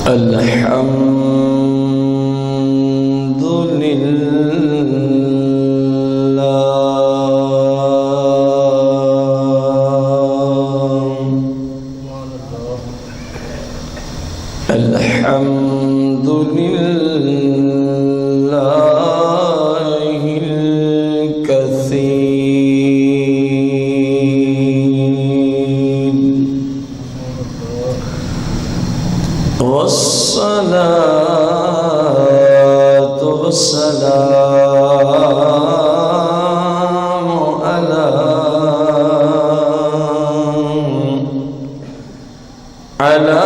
الحمد لله الحمد لله الكثير والصلاة والسلام على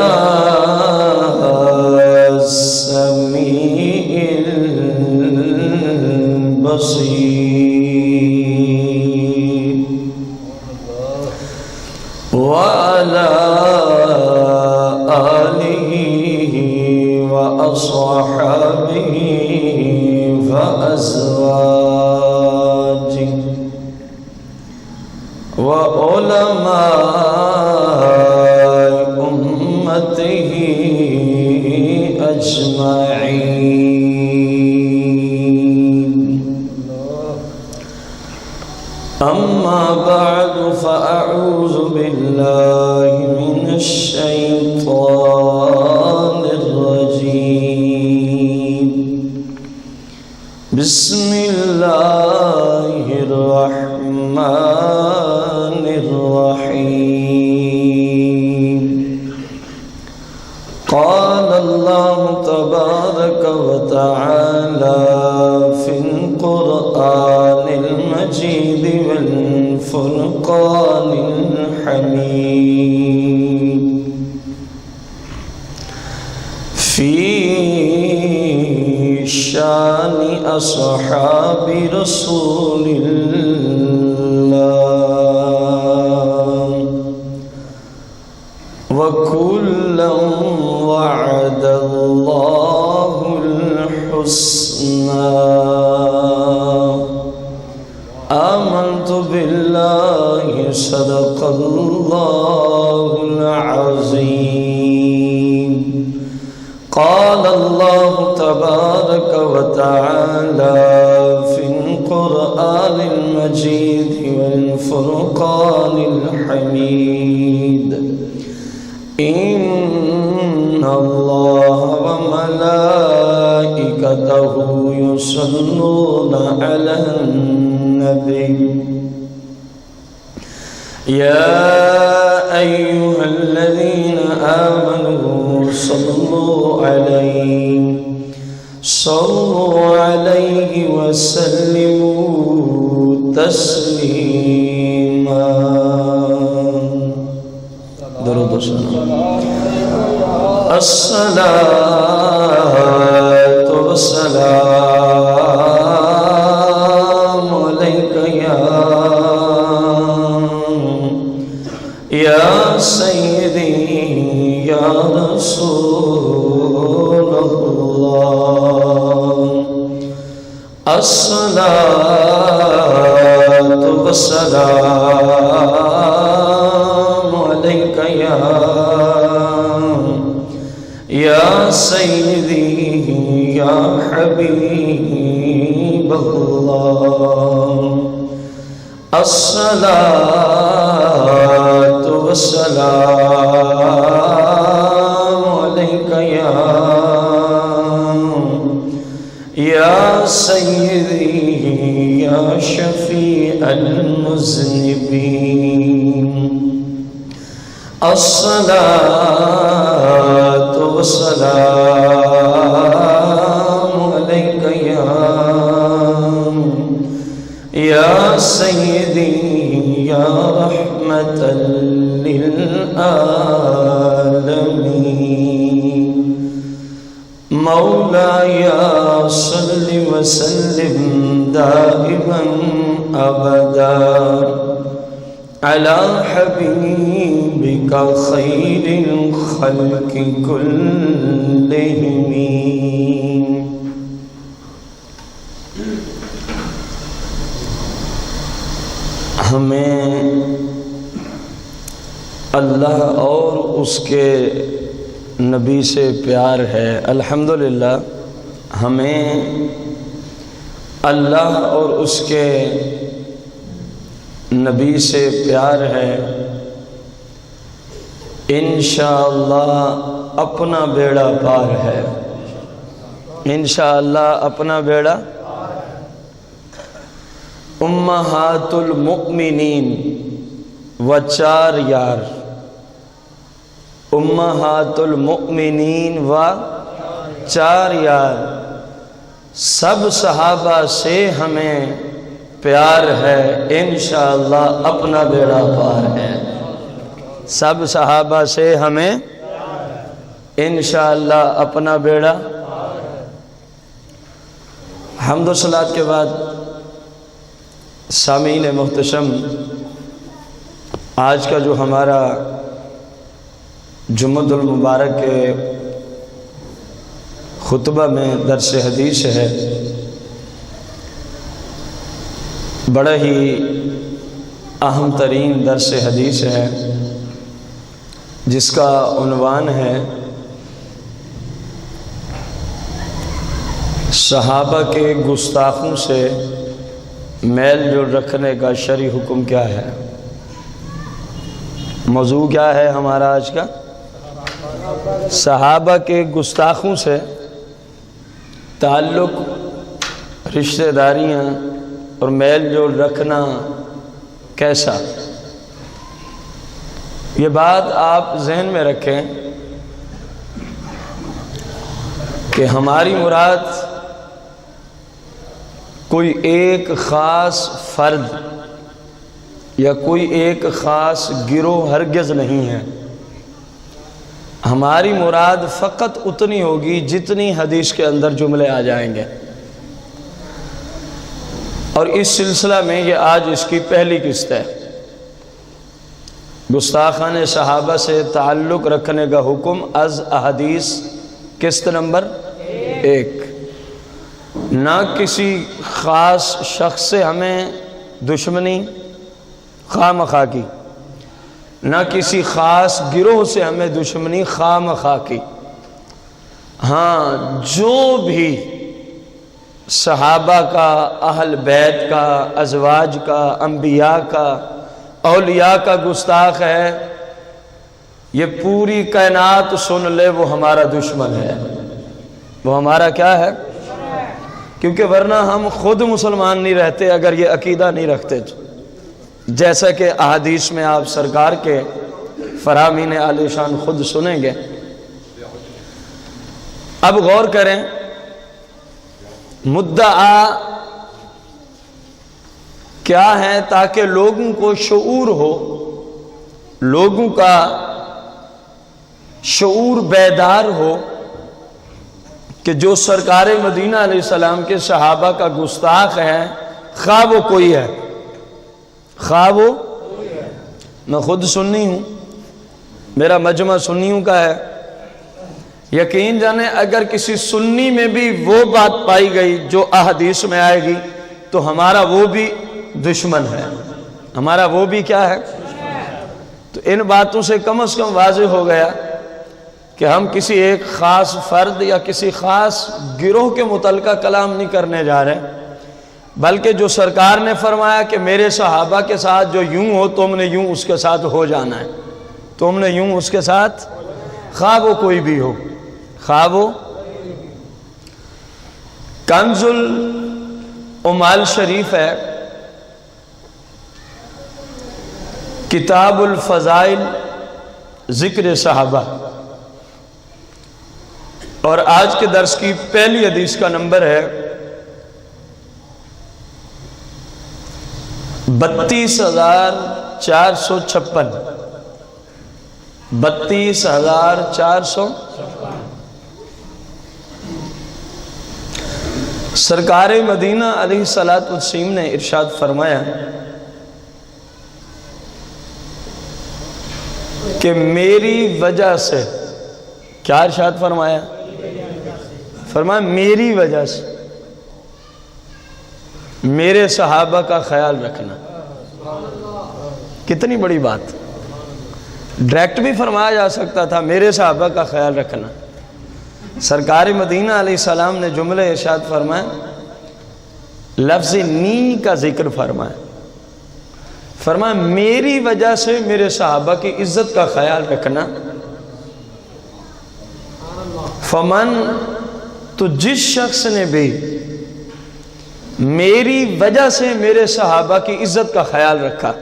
السميع البصير وعلى آله وأصحابه وأزواجه وعلماء أمته أجمعين. أما بعد فأعوذ بالله من الشيطان الرجيم. بسم الله الرحمن الرحيم. قال الله تبارك وتعالى في القرآن المجيد والفرقان الحميد في شان أصحاب رسول الله وكلا وعد الله الحسنى. آمنت بالله صدق الله العظيم. قال الله تبارك وتعالى في القرآن المجيد والفرقان الحميد. إن الله وملائكته يصلون على النبي يا أيها الذين آمنوا صلوا عليه وسلموا تسليما. درود و سلام. الصلاة والسلام عليك يا سيدي يا رسول الله. الصلاة والسلام عليك يا سيدي يا حبيب الله. الصلاة والسلام عليك يا سيدي يا شفيع المذنبين. الصلاة والسلام عليك يا سيدي يا رحمة للعالمين. مولاي صل وسلم دائما أبدا على حبيبك خير الخلق كلهم. ہمیں اللہ اور اس کے نبی سے پیار ہے۔ الحمدللہ ہمیں اللہ اور اس کے نبی سے پیار ہے، انشاءاللہ اپنا بیڑا پار ہے، انشاءاللہ اپنا بیڑا۔ امہات المؤمنین و 4 یار، امہات المؤمنین و 4 یار، سب صحابہ سے ہمیں پیار ہے، انشاءاللہ اپنا بیڑا پار ہے۔ سب صحابہ سے ہمیں انشاءاللہ اپنا بیڑا۔ حمد و صلوات کے بعد سامعین محتشم، آج کا جو ہمارا جمعۃ المبارک کے خطبہ میں درس حدیث ہے، بڑا ہی اہم ترین درس حدیث ہے، جس کا عنوان ہے صحابہ کے گستاخوں سے میل جول رکھنے کا شرعی حکم کیا ہے۔ موضوع کیا ہے ہمارا آج کا؟ صحابہ کے گستاخوں سے تعلق، رشتہ داریاں اور میل جول رکھنا کیسا۔ یہ بات آپ ذہن میں رکھیں کہ ہماری مراد کوئی ایک خاص فرد یا کوئی ایک خاص گروہ ہرگز نہیں ہے۔ ہماری مراد فقط اتنی ہوگی جتنی حدیث کے اندر جملے آ جائیں گے، اور اس سلسلہ میں یہ آج اس کی پہلی قسط ہے۔ گستاخان صحابہ سے تعلق رکھنے کا حکم از احادیث، قسط نمبر 1۔ نہ کسی خاص شخص سے ہمیں دشمنی خواہ مخواہ کی، نہ کسی خاص گروہ سے ہمیں دشمنی خواہ مخواہ کی۔ ہاں، جو بھی صحابہ کا، اہل بیت کا، ازواج کا، انبیاء کا، اولیاء کا گستاخ ہے، یہ پوری کائنات سن لے، وہ ہمارا دشمن ہے۔ وہ ہمارا کیا ہے؟ کیونکہ ورنہ ہم خود مسلمان نہیں رہتے اگر یہ عقیدہ نہیں رکھتے تو، جیسا کہ احادیث میں آپ سرکار کے فرامین عالی شان خود سنیں گے۔ اب غور کریں، مدعا کیا ہے تاکہ لوگوں کو شعور ہو، لوگوں کا شعور بیدار ہو کہ جو سرکار مدینہ علیہ السلام کے صحابہ کا گستاخ ہے، خواہ وہ کوئی ہے، خواہ وہ، میں خود سنی ہوں، میرا مجمع سنیوں کا ہے، یقین جانے اگر کسی سنی میں بھی وہ بات پائی گئی جو احادیث میں آئے گی تو ہمارا وہ بھی دشمن ہے، ہمارا وہ بھی کیا ہے۔ تو ان باتوں سے کم از کم واضح ہو گیا کہ ہم کسی ایک خاص فرد یا کسی خاص گروہ کے متعلقہ کلام نہیں کرنے جا رہے، بلکہ جو سرکار نے فرمایا کہ میرے صحابہ کے ساتھ جو یوں ہو تم نے یوں اس کے ساتھ ہو جانا ہے، تم نے یوں اس کے ساتھ، خواہ وہ کوئی بھی ہو، خواہ وہ۔ کنز العمال شریف ہے، کتاب الفضائل، ذکر صحابہ، اور آج کے درس کی پہلی حدیث کا نمبر ہے 32,456، 32,456۔ سرکار مدینہ علیہ السلام نے ارشاد فرمایا کہ میری وجہ سے، کیا ارشاد فرمایا؟ فرمایا میری وجہ سے میرے صحابہ کا خیال رکھنا۔ کتنی بڑی بات، ڈائریکٹ بھی فرمایا جا سکتا تھا میرے صحابہ کا خیال رکھنا. سرکار مدینہ علیہ السلام نے جملہ ارشاد فرمایا, لفظ نی کا ذکر فرمایا, فرمایا میری وجہ سے میرے صحابہ کی عزت کا خیال رکھنا. فمن, تو جس شخص نے بھی میری وجہ سے میرے صحابہ کی عزت کا خیال رکھا,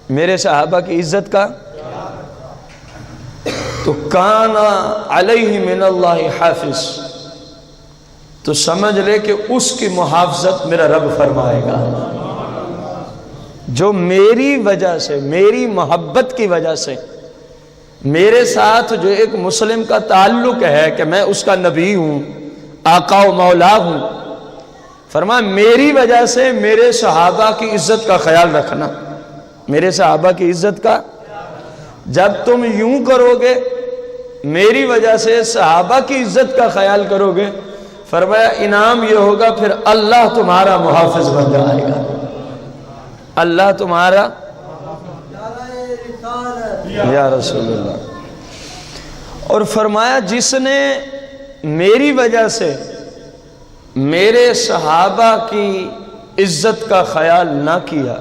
میرے صحابہ کی عزت کا, تو کان علیہ من اللہ حافظ, تو سمجھ لے کہ اس کی محافظت میرا رب فرمائے گا. جو میری وجہ سے, میری محبت کی وجہ سے میرے ساتھ جو ایک مسلم کا تعلق ہے کہ میں اس کا نبی ہوں, آقا و مولا ہوں, فرمایا میری وجہ سے میرے صحابہ کی عزت کا خیال رکھنا, میرے صحابہ کی عزت کا. جب تم یوں کرو گے, میری وجہ سے صحابہ کی عزت کا خیال کرو گے, فرمایا انعام یہ ہوگا پھر اللہ تمہارا محافظ بن جائے گا, اللہ تمہارا, یا رسول اللہ. اور فرمایا جس نے میری وجہ سے میرے صحابہ کی عزت کا خیال نہ کیا,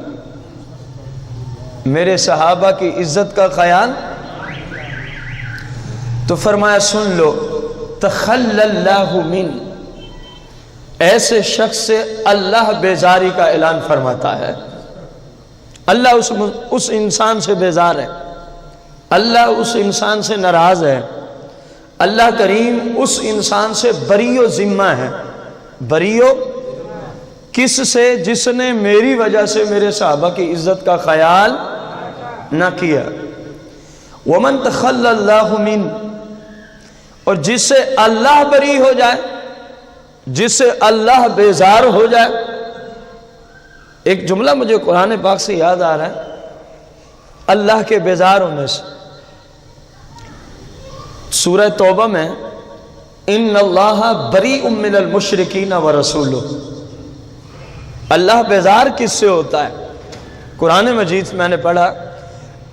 میرے صحابہ کی عزت کا خیال, تو فرمایا سن لو, تخلل اللہ من, ایسے شخص سے اللہ بیزاری کا اعلان فرماتا ہے. اللہ اس انسان سے بیزار ہے, اللہ اس انسان سے ناراض ہے, اللہ کریم اس انسان سے بری و ذمہ ہے. بری و کس سے؟ جس نے میری وجہ سے میرے صحابہ کی عزت کا خیال نہ کیا. ومن تخلل اللہ من, اور جس سے اللہ بری ہو جائے, جس سے اللہ بیزار ہو جائے. ایک جملہ مجھے قرآن پاک سے یاد آ رہا ہے اللہ کے بیزار ہونے سے. سورہ توبہ میں ان اللہ بریء من المشرکین ورسولہ, اللہ بیزار کس سے ہوتا ہے؟ قرآن مجید میں نے پڑھا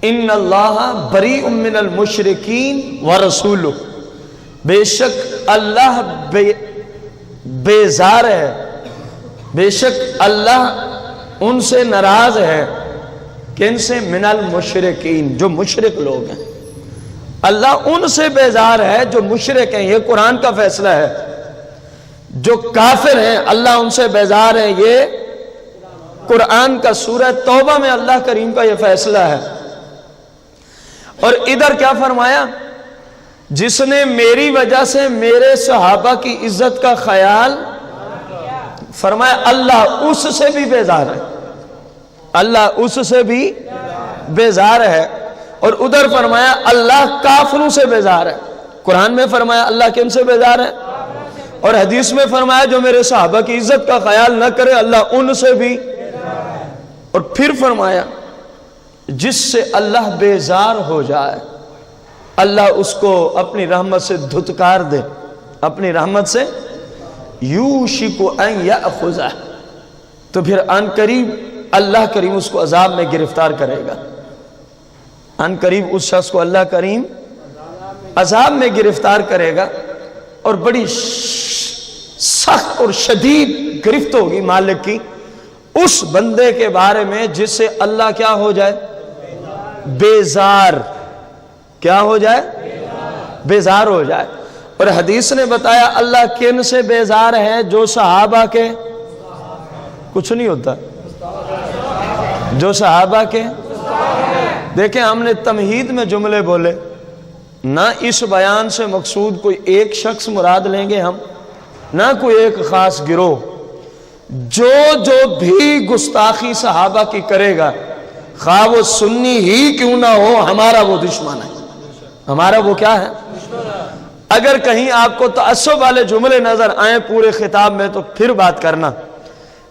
ان اللہ بریء من المشرکین ورسولہ, بے شک اللہ بیزار ہے, بے شک اللہ ان سے ناراض ہے. کن سے؟ من المشرکین, جو مشرک لوگ ہیں. اللہ ان سے بیزار ہے جو مشرک ہیں, یہ قرآن کا فیصلہ ہے. جو کافر ہیں اللہ ان سے بیزار ہیں, یہ قرآن کا سورہ توبہ میں اللہ کریم کا یہ فیصلہ ہے. اور ادھر کیا فرمایا؟ جس نے میری وجہ سے میرے صحابہ کی عزت کا خیال, فرمایا اللہ اس سے بھی بیزار ہے, اللہ اس سے بھی بیزار ہے. اور ادھر فرمایا اللہ کافروں سے بیزار ہے. قرآن میں فرمایا اللہ کن سے بیزار ہے, اور حدیث میں فرمایا جو میرے صحابہ کی عزت کا خیال نہ کرے اللہ ان سے بھی. اور پھر فرمایا جس سے اللہ بیزار ہو جائے اللہ اس کو اپنی رحمت سے دھتکار دے, اپنی رحمت سے. یوشک ان یأخذہ, تو پھر ان قریب اللہ کریم اس کو عذاب میں گرفتار کرے گا. ان قریب اس شخص کو اللہ کریم عذاب میں گرفتار کرے گا, اور بڑی سخت اور شدید گرفت ہوگی مالک کی اس بندے کے بارے میں جس سے اللہ کیا ہو جائے؟ بیزار. کیا ہو جائے؟ بیزار ہو جائے. اور حدیث نے بتایا اللہ کن سے بیزار ہے؟ جو صحابہ کے کچھ نہیں ہوتا, جو صحابہ کے. دیکھیں ہم نے تمہید میں جملے بولے, نہ اس بیان سے مقصود کوئی ایک شخص مراد لیں گے ہم, نہ کوئی ایک خاص گروہ. جو بھی گستاخی صحابہ کی کرے گا, خواہ وہ سنی ہی کیوں نہ ہو, ہمارا وہ دشمن ہے, ہمارا وہ کیا ہے. اگر کہیں آپ کو تعصب والے جملے نظر آئیں پورے خطاب میں تو پھر بات کرنا.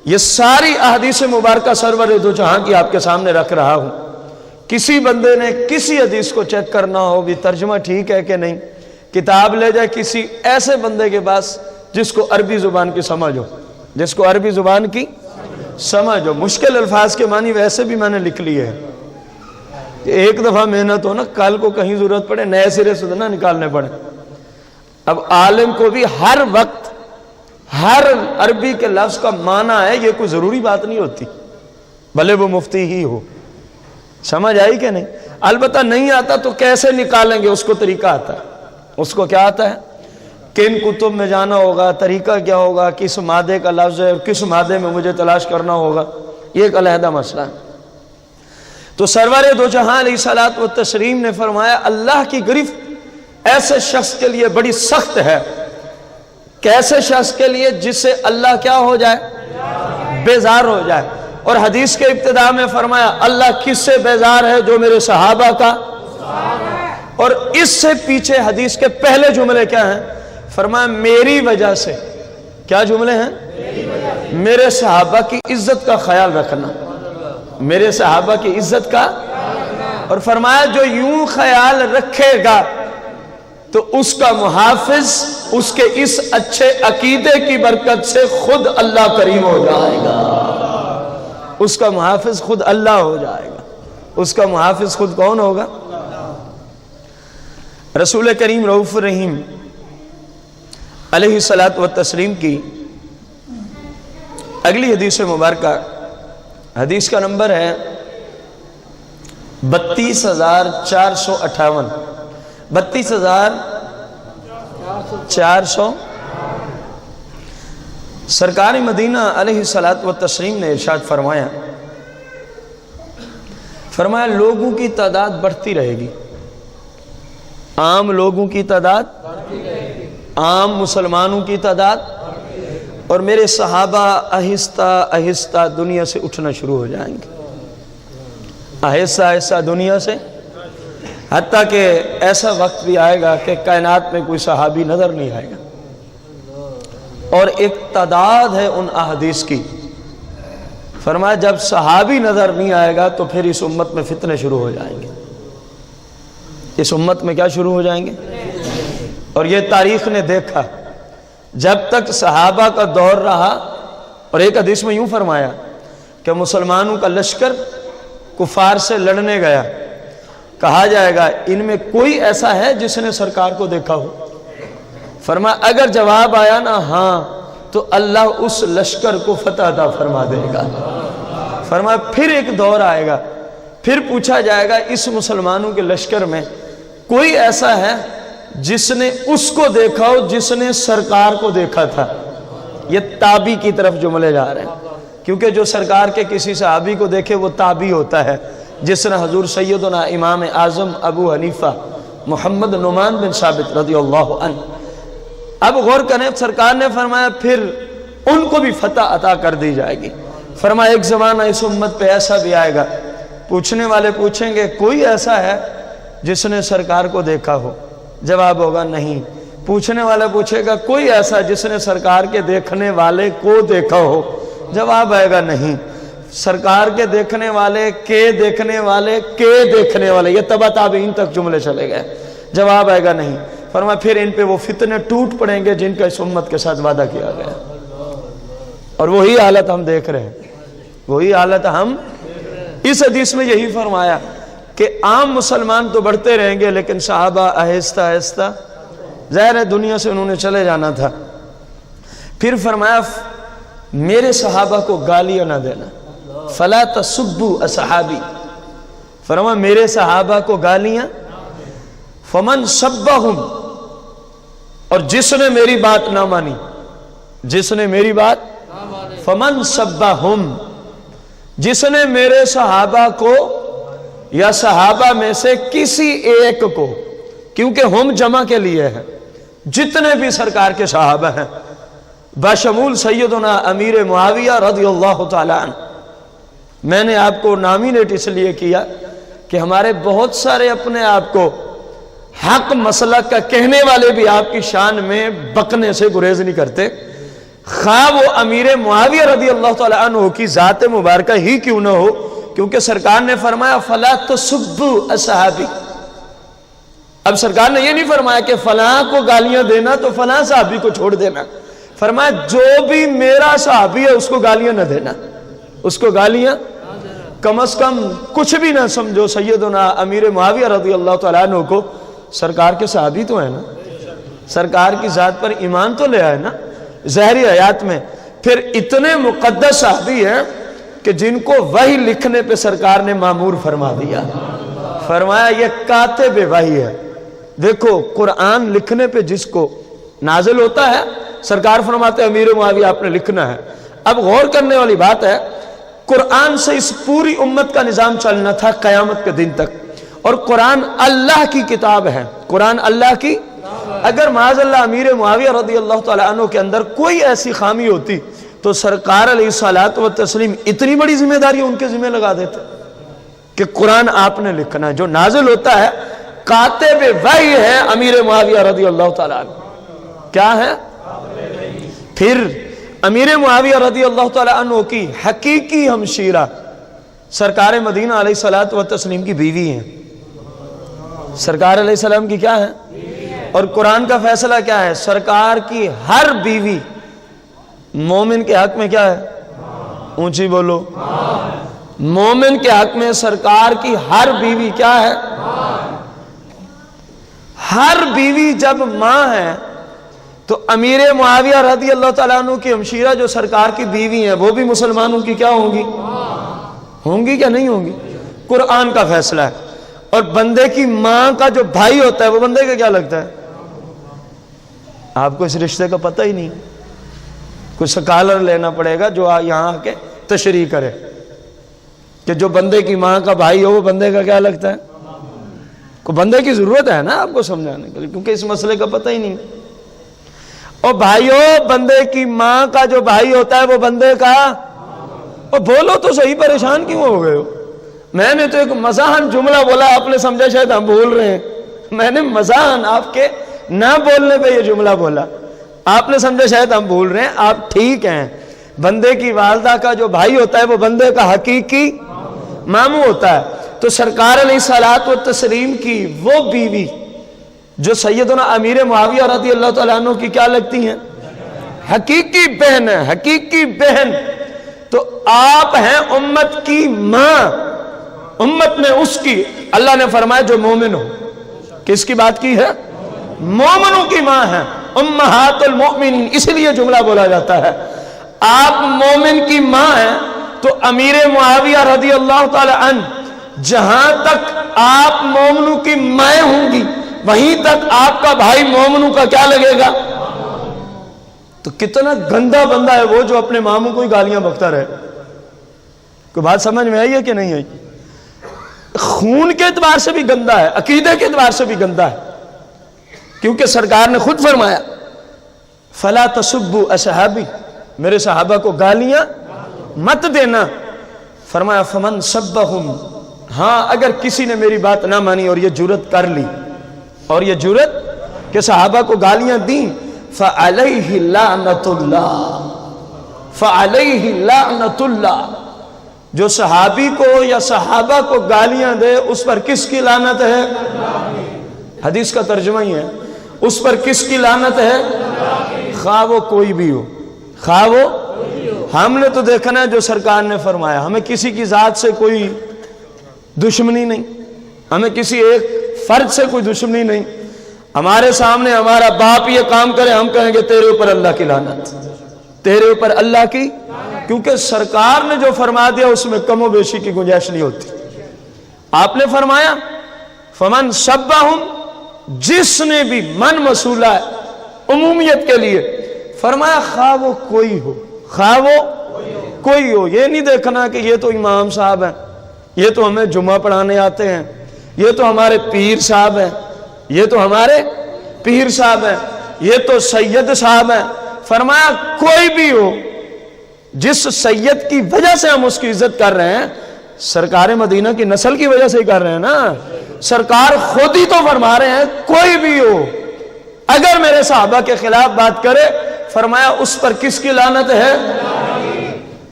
یہ ساری احادیث مبارکہ سرور دو جہاں کی آپ کے سامنے رکھ رہا ہوں. کسی بندے نے کسی حدیث کو چیک کرنا ہو بھی ترجمہ ٹھیک ہے کہ نہیں, کتاب لے جائے کسی ایسے بندے کے پاس جس کو عربی زبان کی سمجھ ہو, جس کو عربی زبان کی سمجھ ہو. مشکل الفاظ کے معنی ویسے بھی میں نے لکھ لیے ہیں, کہ ایک دفعہ محنت ہو نا، کل کو کہیں ضرورت پڑے نئے سرے سے نہ نکالنے پڑے۔ اب عالم کو بھی ہر وقت ہر عربی کے لفظ کا معنی ہے، یہ کوئی ضروری بات نہیں ہوتی، بھلے وہ مفتی ہی ہو۔ سمجھ آئی کہ نہیں؟ البتہ نہیں آتا تو کیسے نکالیں گے، اس کو طریقہ آتا ہے۔ اس کو کیا آتا ہے؟ کن کتب میں جانا ہوگا، طریقہ کیا ہوگا، کس مادے کا لفظ ہے، کس مادے میں مجھے تلاش کرنا ہوگا، یہ ایک علیحدہ مسئلہ ہے۔ تو سرور دو جہاں علیہ الصلوۃ والتسلیم نے فرمایا اللہ کی گرفت ایسے شخص کے لیے بڑی سخت ہے، کیسے شخص کے لیے؟ جس سے اللہ کیا ہو جائے؟ بیزار ہو جائے۔ اور حدیث کے ابتدا میں فرمایا اللہ کس سے بیزار ہے؟ جو میرے صحابہ کا۔ اور اس سے پیچھے حدیث کے پہلے جملے کیا ہیں؟ فرمایا میری وجہ سے۔ کیا جملے ہیں؟ میرے صحابہ کی عزت کا خیال رکھنا، میرے صحابہ کی عزت کا۔ اور فرمایا جو یوں خیال رکھے گا تو اس کا محافظ اس کے اس اچھے عقیدے کی برکت سے خود اللہ کریم ہو جائے گا۔ اس کا محافظ خود اللہ ہو جائے گا۔ اس کا محافظ خود کون ہوگا؟ رسول کریم رؤوف الرحیم علیہ الصلوۃ والتسلیم کی اگلی حدیث مبارکہ، حدیث کا نمبر ہے 32,458، 32,400۔ سرکار مدینہ علیہ الصلوۃ والتسلیم نے ارشاد فرمایا لوگوں کی تعداد بڑھتی رہے گی، عام لوگوں کی تعداد، عام مسلمانوں کی تعداد، اور میرے صحابہ آہستہ آہستہ دنیا سے اٹھنا شروع ہو جائیں گے، آہستہ آہستہ دنیا سے، حتیٰ کہ ایسا وقت بھی آئے گا کہ کائنات میں کوئی صحابی نظر نہیں آئے گا۔ اور ایک تعداد ہے ان احادیث کی، فرمایا جب صحابی نظر نہیں آئے گا تو پھر اس امت میں فتنے شروع ہو جائیں گے۔ اس امت میں کیا شروع ہو جائیں گے؟ اور یہ تاریخ نے دیکھا، جب تک صحابہ کا دور رہا، اور ایک حدیث میں یوں فرمایا کہ مسلمانوں کا لشکر کفار سے لڑنے گیا، کہا جائے گا ان میں کوئی ایسا ہے جس نے سرکار کو دیکھا ہو؟ فرمایا اگر جواب آیا نا ہاں تو اللہ اس لشکر کو فتح عطا فرما دے گا۔ فرمایا پھر ایک دور آئے گا، پھر پوچھا جائے گا اس مسلمانوں کے لشکر میں کوئی ایسا ہے جس نے اس کو دیکھا ہو جس نے سرکار کو دیکھا تھا۔ یہ تابی کی طرف جملے جا رہے ہیں، کیونکہ جو سرکار کے کسی صحابی کو دیکھے وہ تابی ہوتا ہے، جس نے حضور سیدنا امام اعظم ابو حنیفہ محمد نعمان بن ثابت رضی اللہ عنہ۔ اب غور کریں، سرکار نے فرمایا پھر ان کو بھی فتح عطا کر دی جائے گی۔ فرمایا ایک زمانہ اس امت پہ ایسا بھی آئے گا، پوچھنے والے پوچھیں گے کوئی ایسا ہے جس نے سرکار کو دیکھا ہو؟ جواب ہوگا نہیں۔ پوچھنے والا پوچھے گا کوئی ایسا جس نے سرکار کے دیکھنے والے کو دیکھا ہو؟ جواب آئے گا نہیں۔ سرکار کے دیکھنے والے کے دیکھنے والے کے دیکھنے والے، یہ تبع تابعین تک جملے چلے گئے، جواب آئے گا نہیں۔ فرمایا پھر ان پہ وہ فتنے ٹوٹ پڑیں گے جن کا اس امت کے ساتھ وعدہ کیا گیا، اور وہی حالت ہم دیکھ رہے ہیں، وہی حالت ہم۔ اس حدیث میں یہی فرمایا کہ عام مسلمان تو بڑھتے رہیں گے لیکن صحابہ آہستہ آہستہ، ظاہر ہے دنیا سے انہوں نے چلے جانا تھا۔ پھر فرمایا میرے صحابہ کو گالیاں نہ دینا، فلا تسبوا اصحابی، فرمایا میرے صحابہ کو گالیاں، فمن سبہم، اور جس نے میری بات نہ مانی، جس نے میری بات، فمن سبہم، جس نے میرے صحابہ کو یا صحابہ میں سے کسی ایک کو، کیونکہ ہم جمع کے لیے ہیں، جتنے بھی سرکار کے صحابہ ہیں بشمول سیدنا امیر معاویہ رضی اللہ تعالی عنہ۔ میں نے آپ کو نامینیٹ اس لیے کیا کہ ہمارے بہت سارے اپنے آپ کو حق مسلک کا کہنے والے بھی آپ کی شان میں بکنے سے گریز نہیں کرتے، خواہ وہ امیر معاویہ رضی اللہ تعالیٰ عنہ کی ذات مبارکہ ہی کیوں نہ ہو، کیونکہ سرکار نے فرمایا فلا تسبوا اصحابی۔ اب سرکار نے یہ نہیں فرمایا کہ فلاں کو گالیاں دینا تو فلاں صحابی کو چھوڑ دینا، فرمایا جو بھی میرا صحابی ہے اس کو گالیاں نہ دینا، اس کو گالیاں۔ کم از کم کچھ بھی نہ سمجھو سیدنا امیر معاویہ رضی اللہ تعالیٰ عنہ کو سرکار کے صحابی تو ہیں نا، سرکار کی ذات پر ایمان تو لے آئے نا ظاہری حیات میں، پھر اتنے مقدس صحابی ہیں کہ جن کو وحی لکھنے پہ سرکار نے مامور فرما دیا، فرمایا یہ کاتب وحی ہے۔ دیکھو قرآن لکھنے پہ جس کو نازل ہوتا ہے سرکار فرماتے ہیں امیر معاویہ آپ نے لکھنا ہے۔ اب غور کرنے والی بات ہے، قرآن سے اس پوری امت کا نظام چلنا تھا قیامت کے دن تک، اور قرآن اللہ کی کتاب ہے، قرآن اللہ کی۔ اگر معاذ اللہ امیر معاویہ رضی اللہ تعالیٰ عنہ کے اندر کوئی ایسی خامی ہوتی تو سرکار علیہ الصلوۃ والتسلیم اتنی بڑی ذمہ داری ان کے ذمہ لگا دیتے کہ قرآن آپ نے لکھنا ہے، جو نازل ہوتا ہے کاتب وحی ہے امیر معاویہ رضی اللہ تعالیٰ عنہ، کیا ہے؟ پھر امیر معاویہ رضی اللہ تعالیٰ عنہ کی حقیقی ہمشیرہ سرکار مدینہ علیہ الصلوۃ والتسلیم کی بیوی ہیں، سرکار علیہ السلام کی کیا ہے؟ اور قرآن کا فیصلہ کیا ہے؟ سرکار کی ہر بیوی مومن کے حق میں کیا ہے؟ اونچی بولو، مومن کے حق میں سرکار کی ہر بیوی کیا ہے؟ ہر بیوی جب ماں ہے تو امیر معاویہ رضی اللہ تعالیٰ عنہ کی ہمشیرہ جو سرکار کی بیوی ہیں وہ بھی مسلمانوں کی کیا ہوں گی؟ ہوں گی کیا نہیں ہوں گی؟ قرآن کا فیصلہ ہے۔ اور بندے کی ماں کا جو بھائی ہوتا ہے وہ بندے کا کیا لگتا ہے؟ آپ کو اس رشتے کا پتہ ہی نہیں، کوئی سکالر لینا پڑے گا جو یہاں آ کے تشریح کرے کہ جو بندے کی ماں کا بھائی ہو وہ بندے کا کیا لگتا ہے۔ کو بندے کی ضرورت ہے نا آپ کو سمجھانے کے لیے، کیونکہ اس مسئلے کا پتہ ہی نہیں۔ اور بھائیو، بندے کی ماں کا جو بھائی ہوتا ہے وہ بندے کا، اور بولو تو صحیح، پریشان کیوں ہو گئے ہو؟ میں نے تو ایک مزاحن جملہ بولا، آپ نے سمجھا شاید ہم بول رہے ہیں، میں نے مزاحن آپ کے نہ بولنے پہ یہ جملہ بولا، آپ نے سمجھا شاید ہم بول رہے ہیں، آپ ٹھیک ہیں۔ بندے کی والدہ کا جو بھائی ہوتا ہے وہ بندے کا حقیقی ماموں ہوتا ہے۔ تو سرکار علیہ الصلوۃ والتسلیم کی وہ بیوی جو سیدنا امیر معاویہ رضی اللہ تعالیٰ عنہ کی کیا لگتی ہیں؟ حقیقی بہن ہے، حقیقی بہن۔ تو آپ ہیں امت کی ماں، امت میں اس کی اللہ نے فرمایا جو مومن ہو۔ کس کی بات کی ہے؟ مومنوں کی ماں ہے، امہات المؤمنین، اس لیے جملہ بولا جاتا ہے۔ آپ مومن کی ماں ہیں تو امیر معاویہ رضی اللہ تعالی عنہ جہاں تک آپ مومنوں کی مائیں ہوں گی وہیں تک آپ کا بھائی مومنوں کا کیا لگے گا؟ تو کتنا گندا بندہ ہے وہ جو اپنے ماموں کو ہی گالیاں بکتا رہے۔ کوئی بات سمجھ میں آئی ہے کہ نہیں آئی؟ خون کے اعتبار سے بھی گندا ہے، عقیدے کے اعتبار سے بھی گندا ہے، کیونکہ سرکار نے خود فرمایا فلا تسبوا اصحابی، میرے صحابہ کو گالیاں مت دینا۔ فرمایا فمن سبہم، ہاں اگر کسی نے میری بات نہ مانی اور یہ جرت کر لی، اور یہ جرت کہ صحابہ کو گالیاں دیں، فعلیہ لعنت اللہ، فعلیہ لعنت اللہ، جو صحابی کو یا صحابہ کو گالیاں دے اس پر کس کی لعنت ہے؟ حدیث کا ترجمہ ہی ہے، اس پر کس کی لعنت ہے؟ خواہ وہ کوئی بھی ہو، خواہ وہ، ہم نے تو دیکھنا ہے جو سرکار نے فرمایا، ہمیں کسی کی ذات سے کوئی دشمنی نہیں، ہمیں کسی ایک فرد سے کوئی دشمنی نہیں۔ ہمارے سامنے ہمارا باپ یہ کام کرے ہم کہیں گے تیرے اوپر اللہ کی لعنت، تیرے اوپر اللہ کی، کیونکہ سرکار نے جو فرما دیا اس میں کم و بیشی کی گنجائش نہیں ہوتی۔ آپ نے فرمایا فمن سبہم، جس نے بھی من موصولہ ہے عمومیت کے لیے، فرمایا خواہ وہ کوئی ہو، خواہ وہ کوئی ہو، یہ نہیں دیکھنا کہ یہ تو امام صاحب ہیں، یہ تو ہمیں جمعہ پڑھانے آتے ہیں، یہ تو ہمارے پیر صاحب ہیں، یہ تو ہمارے پیر صاحب ہیں، یہ تو سید صاحب ہیں۔ فرمایا کوئی بھی ہو، جس سید کی وجہ سے ہم اس کی عزت کر رہے ہیں، سرکار مدینہ کی نسل کی وجہ سے ہی کر رہے ہیں نا، سرکار خود ہی تو فرما رہے ہیں کوئی بھی ہو اگر میرے صحابہ کے خلاف بات کرے، فرمایا اس پر کس کی لعنت ہے؟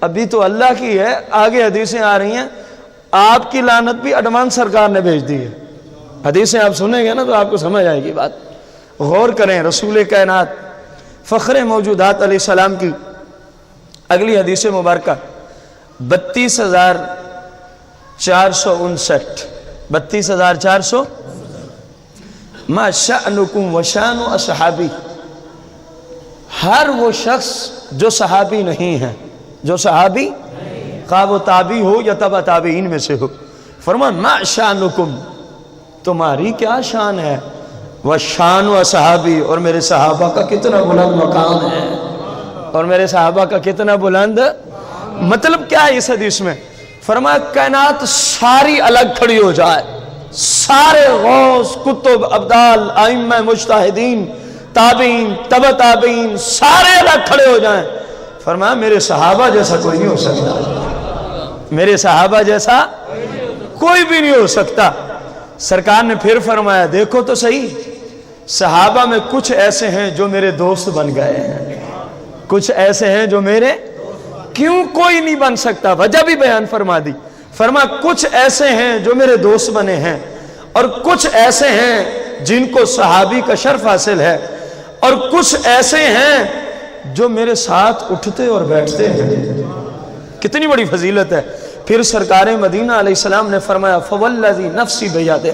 ابھی تو اللہ کی ہے، آگے حدیثیں آ رہی ہیں، آپ کی لعنت بھی ایڈوانس سرکار نے بھیج دی ہے۔ حدیثیں آپ سنیں گے نا تو آپ کو سمجھ آئے گی بات۔ غور کریں، رسول کائنات فخر موجودات علیہ السلام کی اگلی حدیث مبارکہ 32,000 459 32,400 ما شأنکم و شأن اصحابی، ہر وہ شخص جو صحابی نہیں ہے، جو صحابی خواہ وہ تابعی ہو یا تبع تابعین میں سے ہو، فرمایا ما شأنکم، تمہاری کیا شان ہے، و شان اصحابی، اور میرے صحابہ کا کتنا بلند مقام ہے، اور میرے صحابہ کا کتنا بلند، مطلب کیا ہے اس حدیث میں؟ فرمایا کائنات ساری الگ کھڑی ہو جائے، سارے غوث، کتب، ابدال، ائمہ مجتہدین، تابعین، تبع تابعین، سارے الگ کھڑے ہو جائیں، فرمایا میرے صحابہ جیسا کوئی نہیں ہو سکتا، میرے صحابہ جیسا کوئی بھی نہیں ہو سکتا۔ سرکار نے پھر فرمایا دیکھو تو صحیح، صحابہ میں کچھ ایسے ہیں جو میرے دوست بن گئے ہیں، کچھ ایسے ہیں جو میرے، کیوں کوئی نہیں بن سکتا، وجہ بھی بیان فرما دی، فرمایا کچھ ایسے ہیں جو میرے دوست بنے ہیں، اور کچھ ایسے ہیں جن کو صحابی کا شرف حاصل ہے، اور کچھ ایسے ہیں جو میرے ساتھ اٹھتے اور بیٹھتے ہیں۔ کتنی بڑی فضیلت ہے۔ پھر سرکار مدینہ علیہ السلام نے فرمایا فوالذی نفسی بیدہ،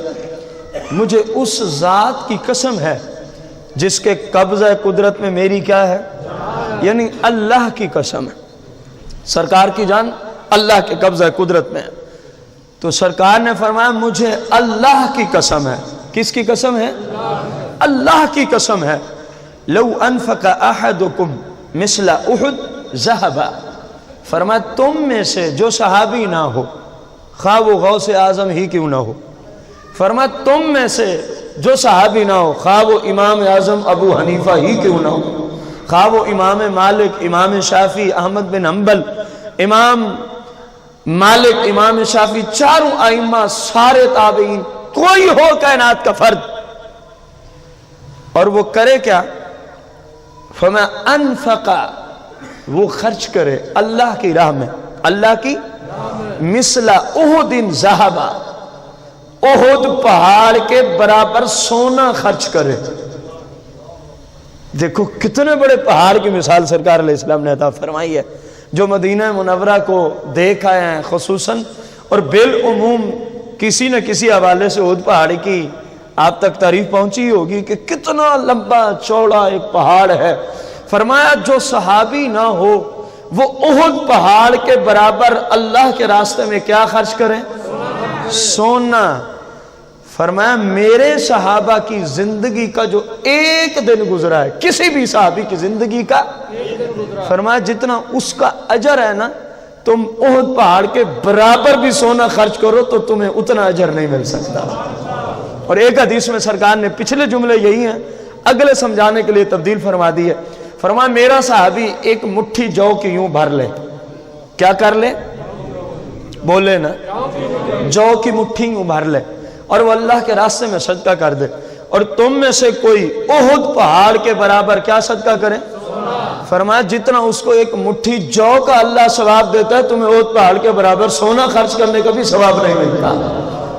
مجھے اس ذات کی قسم ہے جس کے قبضہ قدرت میں میری کیا ہے، یعنی اللہ کی قسم ہے، سرکار کی جان اللہ کے قبضہ قدرت میں ہے، تو سرکار نے فرمایا مجھے اللہ کی قسم ہے، کس کی قسم ہے؟ اللہ کی قسم ہے، لو انفق احدکم مثل احد ذہبا، فرمایا تم میں سے جو صحابی نہ ہو، خواہ وہ غوث اعظم ہی کیوں نہ ہو، فرمایا تم میں سے جو صحابی نہ ہو، خواہ وہ امام اعظم ابو حنیفہ ہی کیوں نہ ہو، خواہ وہ امام مالک، امام شافعی، احمد بن حنبل، امام مالک، امام شافعی، چاروں ائمہ، سارے تابعین، کوئی ہو کائنات کا فرد، اور وہ کرے کیا؟ فرمایا انفقا، وہ خرچ کرے اللہ کی راہ میں، اللہ کی مثل احد ذہبا، احد پہاڑ کے برابر سونا خرچ کرے۔ دیکھو کتنے بڑے پہاڑ کی مثال سرکار علیہ السلام نے عطا فرمائی ہے، جو مدینہ منورہ کو دیکھ آئے ہیں خصوصاً، اور بالعموم کسی نہ کسی حوالے سے احد پہاڑی کی آپ تک تعریف پہنچی ہوگی کہ کتنا لمبا چوڑا ایک پہاڑ ہے۔ فرمایا جو صحابی نہ ہو وہ احد پہاڑ کے برابر اللہ کے راستے میں کیا خرچ کریں؟ سونا۔ فرمایا میرے صحابہ کی زندگی کا جو ایک دن گزرا ہے، کسی بھی صحابی کی زندگی کا، فرمایا جتنا اس کا اجر ہے نا، تم احد پہاڑ کے برابر بھی سونا خرچ کرو تو تمہیں اتنا اجر نہیں مل سکتا۔ اور ایک حدیث میں سرکار نے پچھلے جملے یہی ہیں، اگلے سمجھانے کے لیے تبدیل فرما دی ہے۔ فرمایا میرا صحابی ایک مٹھی جو کی یوں بھر لے، کیا کر لے؟ بولے نا، جو کی مٹھی یوں بھر لے، اور وہ اللہ کے راستے میں صدقہ کر دے، اور تم میں سے کوئی احد پہاڑ کے برابر کیا صدقہ کرے؟ فرمایا جتنا اس کو ایک مٹھی جو کا اللہ ثواب دیتا ہے، تمہیں احد پہاڑ کے برابر سونا خرچ کرنے کا بھی ثواب نہیں ملتا۔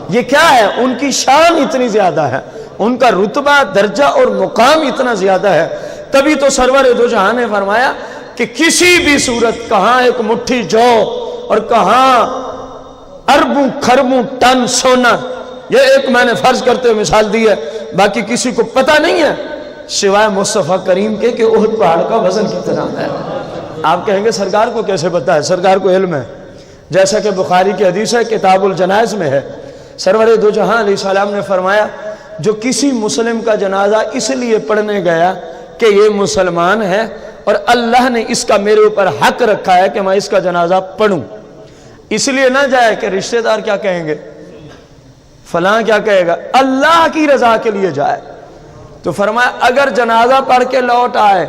یہ کیا ہے؟ ان کی شان اتنی زیادہ ہے، ان کا رتبہ، درجہ اور مقام اتنا زیادہ ہے، تبھی تو سرور دو جہاں نے فرمایا کہ کسی بھی صورت، کہاں ایک مٹھی جو اور کہاں اربوں کھربوں ٹن سونا، یہ ایک میں نے فرض کرتے ہوئے مثال دی ہے، باقی کسی کو پتہ نہیں ہے سوائے مصطفیٰ کریم کے کہ احد پہاڑ کا وزن کتنا ہے۔ آپ کہیں گے سرکار کو کیسے پتہ ہے؟ سرکار کو علم ہے، جیسا کہ بخاری کی حدیث ہے، کتاب الجنائز میں ہے، سرور دو جہاں علیہ السلام نے فرمایا جو کسی مسلم کا جنازہ اس لیے پڑھنے گیا کہ یہ مسلمان ہے اور اللہ نے اس کا میرے اوپر حق رکھا ہے کہ میں اس کا جنازہ پڑھوں، اس لیے نہ جائے کہ رشتہ دار کیا کہیں گے، فلاں کیا کہے گا، اللہ کی رضا کے لیے جائے، تو فرمایا اگر جنازہ پڑھ کے لوٹ آئے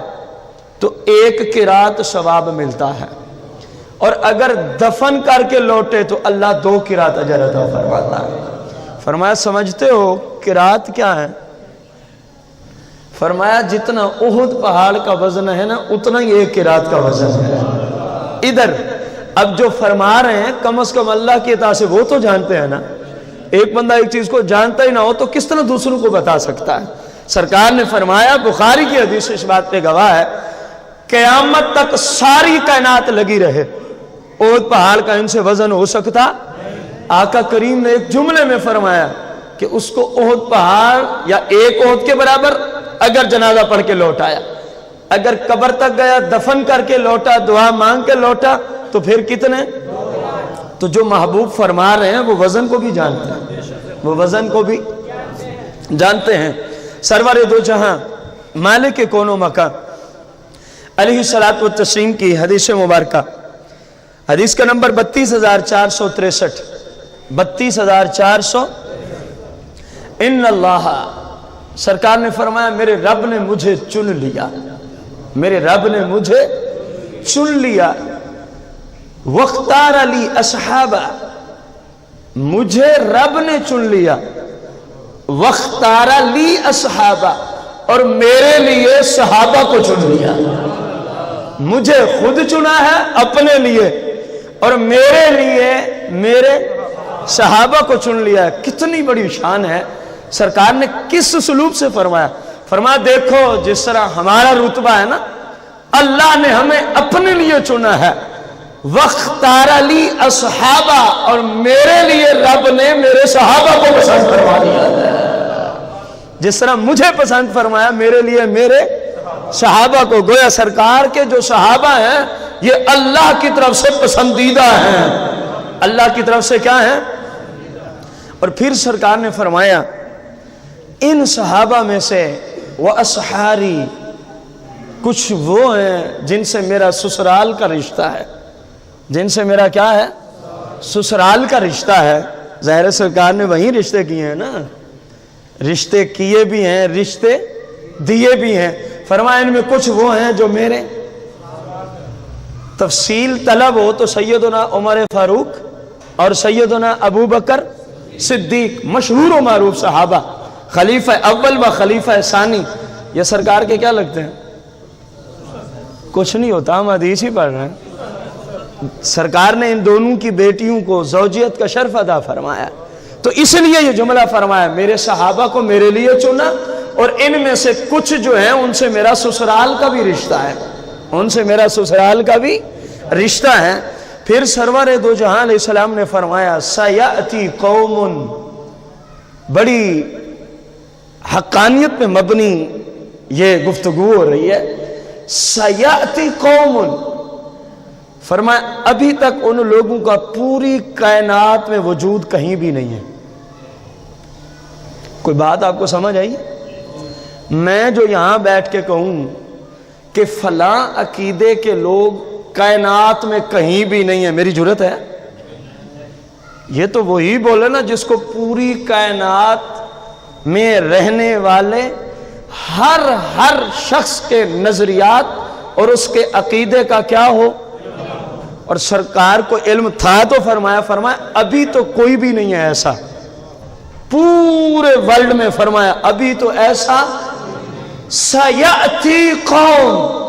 تو 1 قرات ثواب ملتا ہے، اور اگر دفن کر کے لوٹے تو اللہ 2 قرات اجر عطا فرماتا ہے۔ فرمایا سمجھتے ہو قرات کیا ہے؟ فرمایا جتنا احد پہاڑ کا وزن ہے نا، اتنا ہی 1 قرات کا وزن ہے۔ ادھر اب جو فرما رہے ہیں کم از کم اللہ کی اطاعت سے وہ تو جانتے ہیں نا، ایک بندہ ایک چیز کو جانتا ہی نہ ہو تو کس طرح دوسروں کو بتا سکتا ہے؟ سرکار نے فرمایا، بخاری کی حدیث اس بات پہ گواہ ہے، قیامت تک ساری کائنات لگی رہے، احد پہاڑ کا ان سے وزن ہو سکتا آقا کریم نے ایک جملے میں فرمایا کہ اس کو احد پہاڑ یا ایک احد کے برابر اگر جنازہ پڑھ کے لوٹ آیا، اگر قبر تک گیا دفن کر کے لوٹا، دعا مانگ کے لوٹا، تو پھر کتنے؟ تو جو محبوب فرما رہے ہیں وہ وزن کو بھی جانتے ہیں، وہ وزن کو بھی جانتے ہیں۔ سرور دو جہاں مالک کون و مکان علیہ الصلوۃ والتسلیم کی حدیث مبارکہ، حدیث کا نمبر 32,463، 32,400۔ ان اللہ، سرکار نے فرمایا میرے رب نے مجھے چن لیا، میرے رب نے مجھے چن لیا، وختار علی اصحابہ، مجھے رب نے چن لیا، وختار علی اصحابہ، اور میرے لیے صحابہ کو چن لیا۔ مجھے خود چنا ہے اپنے لیے، اور میرے لیے میرے صحابہ کو چن لیا۔ کتنی بڑی شان ہے! سرکار نے کس اسلوب سے فرمایا؟ فرمایا دیکھو جس طرح ہمارا رتبہ ہے نا، اللہ نے ہمیں اپنے لیے چنا ہے، وختار علی اصحابہ، اور میرے لیے رب نے میرے صحابہ کو پسند فرما دیا ہے۔ جس طرح مجھے پسند فرمایا، میرے لیے میرے صحابہ کو، گویا سرکار کے جو صحابہ ہیں یہ اللہ کی طرف سے پسندیدہ ہیں، اللہ کی طرف سے کیا ہیں؟ اور پھر سرکار نے فرمایا ان صحابہ میں سے وَأَصْحَارِي، کچھ وہ ہیں جن سے میرا سسرال کا رشتہ ہے، جن سے میرا کیا ہے؟ سسرال کا رشتہ ہے۔ ظاہر سرکار نے وہیں رشتے کیے ہیں نا، رشتے کیے بھی ہیں، رشتے دیے بھی ہیں۔ فرمایا ان میں کچھ وہ ہیں جو میرے، تفصیل طلب ہو تو سیدنا عمر فاروق اور سیدنا ابو بکر صدیق، مشہور و معروف صحابہ، خلیفہ اول و خلیفہ ثانی، یہ سرکار کے کیا لگتے ہیں؟ کچھ نہیں ہوتا، ہم حدیث ہی پڑھ رہے ہیں۔ سرکار نے ان دونوں کی بیٹیوں کو زوجیت کا شرف عطا فرمایا، تو اس لیے یہ جملہ فرمایا میرے صحابہ کو میرے لیے چنا، اور ان میں سے کچھ جو ہیں ان سے میرا سسرال کا بھی رشتہ ہے، ان سے میرا سسرال کا بھی رشتہ ہے۔ پھر سرور دو جہاں علیہ السلام نے فرمایا سیأتی قوم، بڑی حقانیت پہ مبنی یہ گفتگو ہو رہی ہے، سیأتی قوم، فرمایا ابھی تک ان لوگوں کا پوری کائنات میں وجود کہیں بھی نہیں ہے۔ کوئی بات آپ کو سمجھ آئی؟ میں جو یہاں بیٹھ کے کہوں کہ فلاں عقیدے کے لوگ کائنات میں کہیں بھی نہیں ہے، میری جرت ہے؟ یہ تو وہی بولے نا جس کو پوری کائنات میں رہنے والے ہر شخص کے نظریات اور اس کے عقیدے کا کیا ہو، اور سرکار کو علم تھا تو فرمایا ابھی تو کوئی بھی نہیں ہے ایسا پورے ورلڈ میں، فرمایا ابھی تو ایسا سیأتی قوم،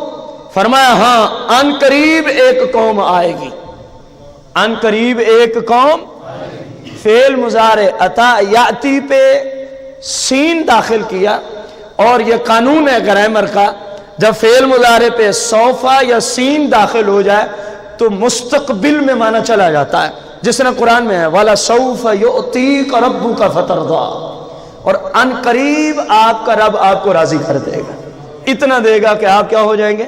فرمایا ہاں ان قریب ایک قوم آئے گی، ان قریب ایک قوم، فعل مضارع اتا یاتی پہ سین داخل کیا، اور یہ قانون ہے گرامر کا، جب فعل مضارع پہ سوفا یا سین داخل ہو جائے تو مستقبل میں معنی چلا جاتا ہے، جس طرح قرآن میں ہے وَلَسَوْفَ يُؤْتِيكَ رَبُّكَ فَتَرْضَىٰ، اور ان قریب آپ کا رب آپ کو راضی کر دے گا، اتنا دے گا کہ آپ کیا ہو جائیں گے۔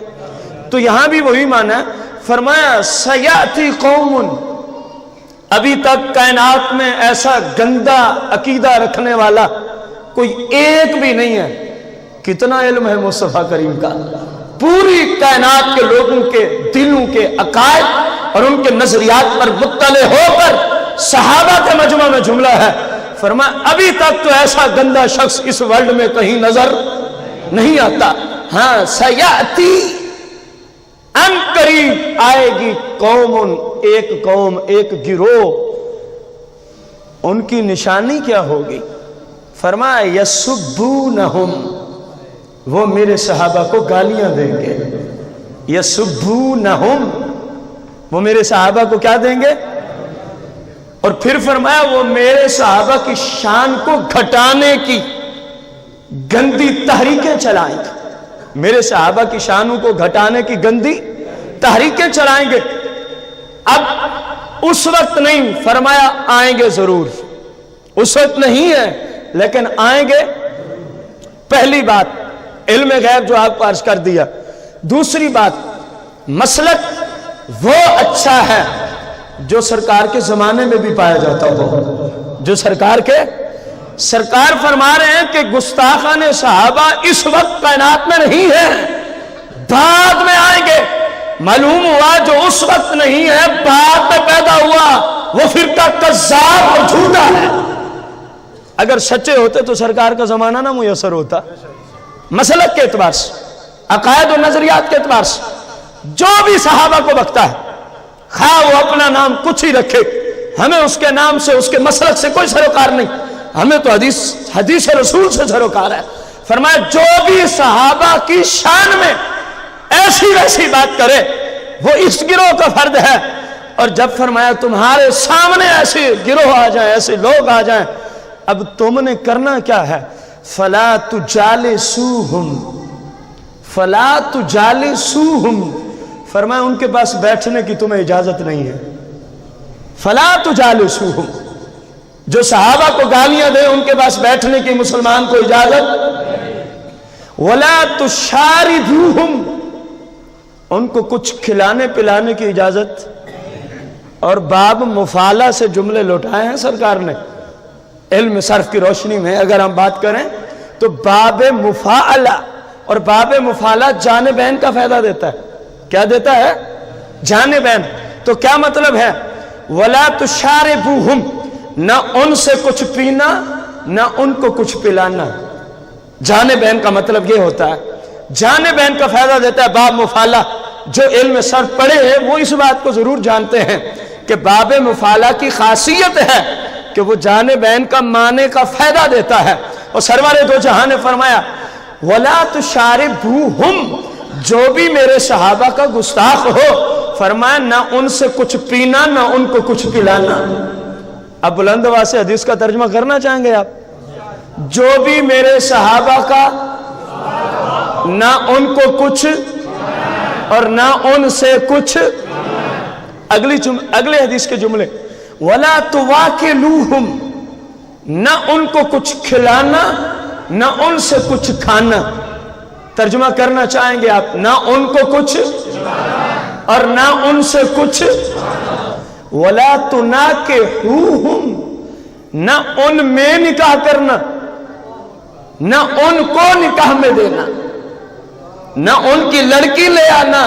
تو یہاں بھی وہی معنی ہے، فرمایا سیأتی قوم، ابھی تک کائنات میں ایسا گندا عقیدہ رکھنے والا کوئی ایک بھی نہیں ہے۔ کتنا علم ہے مصطفیٰ کریم کا، پوری کائنات کے لوگوں کے دلوں کے عقائد اور ان کے نظریات پر مطلع ہو کر صحابہ کے مجمع میں جملہ ہے، فرمایا ابھی تک تو ایسا گندا شخص اس ورلڈ میں کہیں نظر نہیں آتا۔ ہاں سیأتی، ان قریب آئے گی قوم، ایک قوم، ایک گروہ، ان کی نشانی کیا ہوگی؟ فرمایا یسبونہم، وہ میرے صحابہ کو گالیاں دیں گے، یسبونہم، وہ میرے صحابہ کو کیا دیں گے؟ اور پھر فرمایا وہ میرے صحابہ کی شان کو گھٹانے کی گندی تحریکیں چلائیں گے، میرے صحابہ کی شانوں کو گھٹانے کی گندی تحریکیں چلائیں گے۔ اب اس وقت نہیں، فرمایا آئیں گے ضرور، اس وقت نہیں ہے لیکن آئیں گے۔ پہلی بات علم غیب جو آپ کو عرض کر دیا۔ دوسری بات مسلک وہ اچھا ہے جو سرکار کے زمانے میں بھی پایا جاتا ہو، جو سرکار فرما رہے ہیں کہ گستاخان صحابہ اس وقت کائنات میں نہیں ہے، بعد میں آئیں گے۔ معلوم ہوا جو اس وقت نہیں ہے بعد میں پیدا ہوا وہ فرقہ کذاب اور جھوٹا ہے۔ اگر سچے ہوتے تو سرکار کا زمانہ نہ میسر ہوتا۔ مسلک کے اعتبار سے، عقائد و نظریات کے اعتبار سے جو بھی صحابہ کو بکتا ہے، خواہ وہ اپنا نام کچھ ہی رکھے، ہمیں اس کے نام سے اس کے مسلک سے کوئی سروکار نہیں، ہمیں تو حدیث رسول سے سروکار ہے۔ فرمایا جو بھی صحابہ کی شان میں ایسی ویسی بات کرے وہ اس گروہ کا فرد ہے۔ اور جب فرمایا تمہارے سامنے ایسے گروہ آ جائیں، ایسے لوگ آ جائیں، اب تم نے کرنا کیا ہے؟ فلا تجالسوہم، فلا تجالسوہم، فرمایا ان کے پاس بیٹھنے کی تمہیں اجازت نہیں ہے۔ فلا تجالسوہم، جو صحابہ کو گالیاں دے ان کے پاس بیٹھنے کی مسلمان کو اجازت۔ ولا تشاردوہم، ان کو کچھ کھلانے پلانے کی اجازت۔ اور باب مفالہ سے جملے لوٹائے ہیں سرکار نے علم صرف کی روشنی میں۔ اگر ہم بات کریں تو باب مفاعلہ اور باب مفالہ جانبین کا فائدہ دیتا ہے۔ کیا دیتا ہے؟ جانبین۔ تو کیا مطلب ہے؟ ولا تشاربوہم، نہ ان سے کچھ پینا نہ ان کو کچھ پلانا۔ جانبین کا مطلب یہ ہوتا ہے، جانبین کا فائدہ دیتا ہے باب مفالہ۔ جو علم صرف پڑھے ہیں وہ اس بات کو ضرور جانتے ہیں کہ باب مفالہ کی خاصیت ہے کہ وہ جانبین کا معنی کا فائدہ دیتا ہے۔ اور سرور دو جہاں نے فرمایا وَلَا تُشَارِبُوهُمْ، جو بھی میرے صحابہ کا گستاخ ہو، فرمایا نہ ان سے کچھ پینا نہ ان کو کچھ پلانا۔ اب بلند آواز سے حدیث کا ترجمہ کرنا چاہیں گے آپ؟ جو بھی میرے صحابہ کا، نہ ان کو کچھ اور نہ ان سے کچھ۔ اگلے حدیث کے جملے وَلَا تُوَاكِلُوهُمْ، نہ ان کو کچھ کھلانا نہ ان سے کچھ کھانا۔ ترجمہ کرنا چاہیں گے آپ؟ نہ ان کو کچھ اور نہ ان سے کچھ۔ وَلَا تُنَاكِحُوهُمْ، نہ ان میں نکاح کرنا نہ ان کو نکاح میں دینا، نہ ان کی لڑکی لے آنا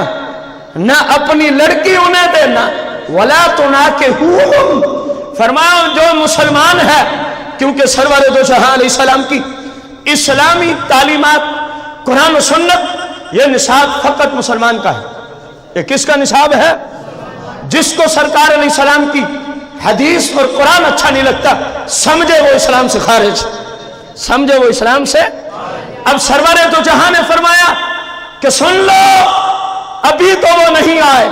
نہ اپنی لڑکی انہیں دینا۔ وَلَا تُنَاكِحُوهُمْ، فرمایا جو مسلمان ہے، کیونکہ سرور دو جہاں علیہ السلام کی اسلامی تعلیمات قرآن و سنت، یہ نصاب فقط مسلمان کا ہے۔ یہ کس کا نصاب ہے؟ جس کو سرکار علیہ السلام کی حدیث اور قرآن اچھا نہیں لگتا، سمجھے وہ اسلام سے خارج، سمجھے وہ اسلام سے۔ اب سرور دو جہاں نے فرمایا کہ سن لو، ابھی تو وہ نہیں آئے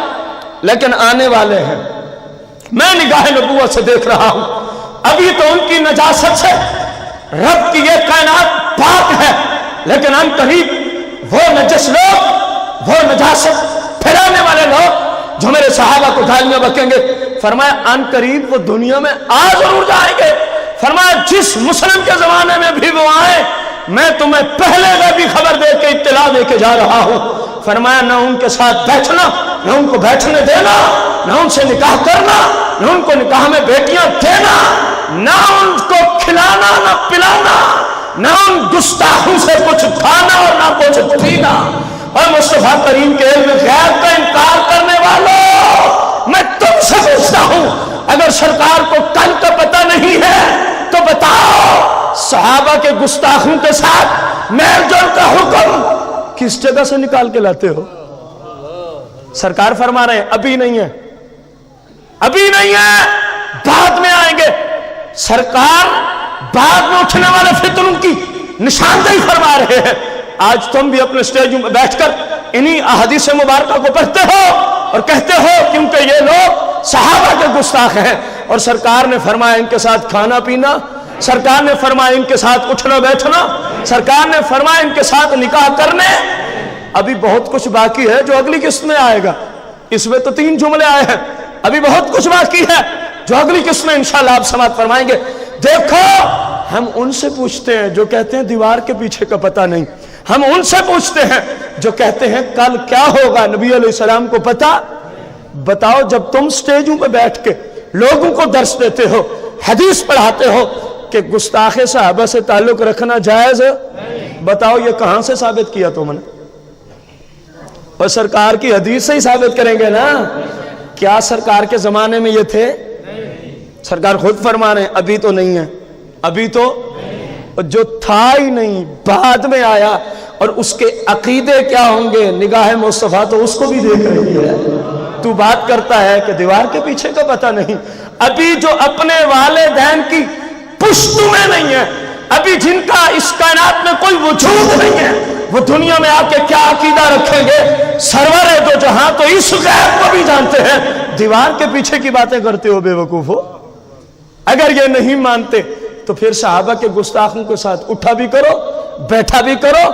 لیکن آنے والے ہیں، میں نگاہ نبوت سے دیکھ رہا ہوں۔ ابھی تو ان کی نجاست سے رب کی یہ کائنات پاک ہے، لیکن ان قریب وہ نجس لوگ، وہ نجاست پھیلانے والے لوگ جو میرے صحابہ کو گالیاں بکیں گے، فرمایا ان قریب وہ دنیا میں آ ضرور جائیں گے۔ فرمایا جس مسلم کے زمانے میں بھی وہ آئے، میں تمہیں پہلے میں بھی خبر دے کے اطلاع دے کے جا رہا ہوں۔ فرمایا نہ ان کے ساتھ بیٹھنا نہ ان کو بیٹھنے دینا، نہ ان سے نکاح کرنا نہ ان کو نکاح میں بیٹیاں دینا، نہ ان کو کھلانا نہ پلانا، نہ ان گستاخوں سے کچھ کھانا اور نہ کچھ پینا۔ اور مصطفیٰ کریم کے علم غیب کا انکار کرنے والوں، میں تم سے پوچھتا ہوں، اگر سرکار کو کل کا پتہ نہیں ہے تو بتاؤ صحابہ کے گستاخوں کے ساتھ میل جول کا حکم کس جگہ سے نکال کے لاتے ہو؟ سرکار فرما رہے ہیں ابھی نہیں ہے، ابھی نہیں ہے، بعد میں آئیں گے۔ سرکار بعد میں اٹھنے والے فتنوں کی نشاندہی فرما رہے ہیں۔ آج تم بھی اپنے سٹیجوں میں بیٹھ کر انہی احادیث مبارکہ کو پڑھتے ہو اور کہتے ہو کیونکہ یہ لوگ صحابہ کے گستاخ ہیں، اور سرکار نے فرمایا ان کے ساتھ کھانا پینا، سرکار نے فرمایا ان کے ساتھ اٹھنا بیٹھنا، سرکار نے فرمایا ان کے ساتھ نکاح کرنے۔ ابھی بہت کچھ باقی ہے جو اگلی قسط میں آئے گا۔ اس میں تو 3 جملے آئے ہیں، ابھی بہت کچھ باقی ہے جو اگلی قسط میں انشاءاللہ آپ سماعت فرمائیں گے۔ دیکھو ہم ان سے پوچھتے ہیں جو کہتے ہیں دیوار کے پیچھے کا پتہ نہیں، ہم ان سے پوچھتے ہیں جو کہتے ہیں کل کیا ہوگا نبی علیہ السلام کو پتہ۔ بتاؤ جب تم سٹیجوں پہ بیٹھ کے لوگوں کو درس دیتے ہو، حدیث پڑھاتے ہو کہ گستاخ صحابہ سے تعلق رکھنا جائز ہے، بتاؤ یہ کہاں سے ثابت کیا تم نے؟ اور سرکار کی حدیث سے ہی ثابت کریں گے نا۔ کیا سرکار کے زمانے میں یہ تھے؟ سرکار خود فرما رہے ہیں ابھی تو نہیں ہے، ابھی تو جو تھا ہی نہیں بعد میں آیا، اور اس کے عقیدے کیا ہوں گے نگاہ مصطفیٰ تو اس کو بھی دیکھ رہی ہے۔ تو بات کرتا ہے کہ دیوار کے پیچھے کا پتہ نہیں، ابھی جو اپنے والدین کی پشت میں نہیں ہے، ابھی جن کا اس کائنات میں کوئی وجود نہیں ہے، وہ دنیا میں آ کے کیا عقیدہ رکھیں گے؟ سرور دو جہاں تو اس غیب کو بھی جانتے ہیں، دیوار کے پیچھے کی باتیں کرتے ہو بے وقوف ہو۔ اگر یہ نہیں مانتے تو پھر صحابہ کے گستاخوں کے ساتھ اٹھا بھی کرو، بیٹھا بھی کرو،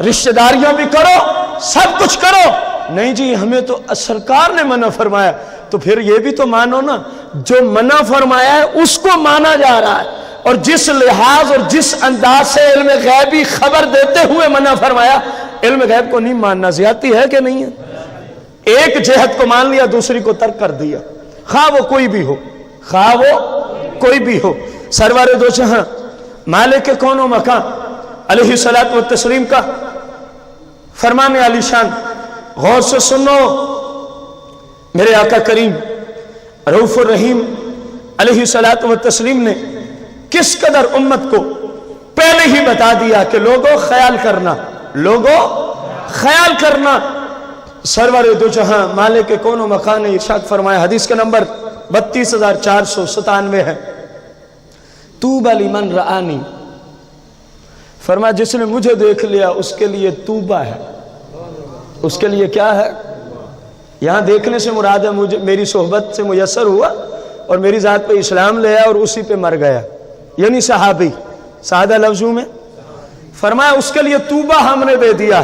رشتہ داریاں بھی کرو، سب کچھ کرو۔ نہیں جی ہمیں تو سرکار نے منع فرمایا، تو پھر یہ بھی تو مانو نا جو منع فرمایا ہے اس کو مانا جا رہا ہے، اور جس لحاظ اور جس انداز سے علم غیبی خبر دیتے ہوئے منع فرمایا، علم غیب کو نہیں ماننا زیادتی ہے کہ نہیں ہے؟ ایک جہت کو مان لیا دوسری کو ترک کر دیا، خواہ وہ کوئی بھی ہو، خواہ وہ کوئی بھی ہو۔ سرور دو جہاں مالک کون و مکان علیہ الصلوۃ والتسلیم کا فرمان علی شان غور سے سنو۔ میرے آقا کریم رؤوف الرحیم علیہ الصلوۃ والتسلیم نے کس قدر امت کو پہلے ہی بتا دیا کہ لوگوں خیال کرنا، لوگوں خیال کرنا۔ سرور دو جہاں مالک کون و مکان نے ارشاد فرمایا، حدیث کا نمبر 32,497 ہے، طوبی لمن رآنی، فرمایا جس نے مجھے دیکھ لیا اس کے لیے توبہ ہے، اس کے لیے کیا ہے؟ یہاں دیکھنے سے مراد ہے مجھے میری صحبت سے میسر ہوا اور میری ذات پہ اسلام لے آیا اور اسی پہ مر گیا، یعنی صحابی، سادہ لفظوں میں فرمایا اس کے لیے توبہ ہم نے دے دیا۔